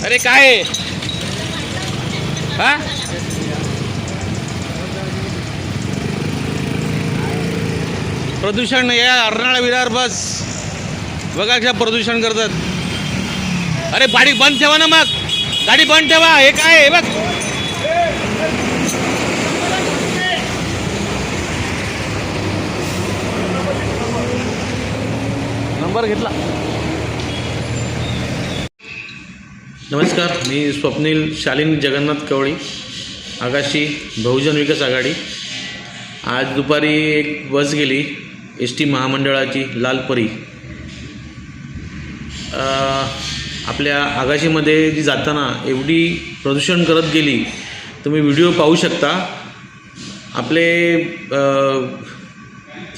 अरे काय आहे? हा प्रदूषण या अर्नाळा विरार बस बघा कशा प्रदूषण करतात। अरे गाडी बंद ठेवा ना, मग गाडी बंद ठेवा। हे काय आहे बघ, नंबर घेतला। नमस्कार, मी स्वप्नील शालिनी जगन्नाथ कवळी, आगाशी बहुजन विकास आघाडी। आज दुपारी एक बस गेली एस टी महामंडळाची लालपरी, आपल्या आगाशीमध्ये जी जाताना एवढी प्रदूषण करत गेली, तुम्ही व्हिडिओ पाहू शकता। आपले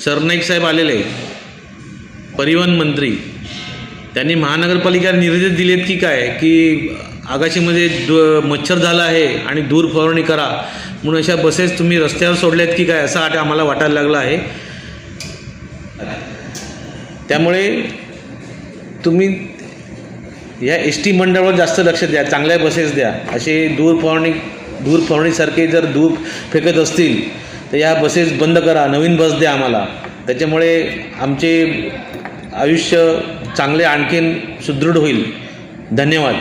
सरनाईक साहेब आलेले परिवहन मंत्री, त्यांनी महानगरपालिकेला निर्देश दिलेत की काय की आगाशीमध्ये मच्छर झाला आहे आणि धूर फवारणी करा म्हणून अशा बसेस तुम्ही रस्त्यावर सोडल्यात की काय, असं आम्हाला वाटायला लागलं आहे। त्यामुळे तुम्ही या एस टी मंडळावर जास्त लक्ष द्या, चांगल्या बसेस द्या। असे धूर फवारणीसारखे जर धूर फेकत असतील तर या बसेस बंद करा, नवीन बस द्या आम्हाला। त्याच्यामुळे आमचे आयुष्य चांगले आणखीन सुदृढ होईल। धन्यवाद।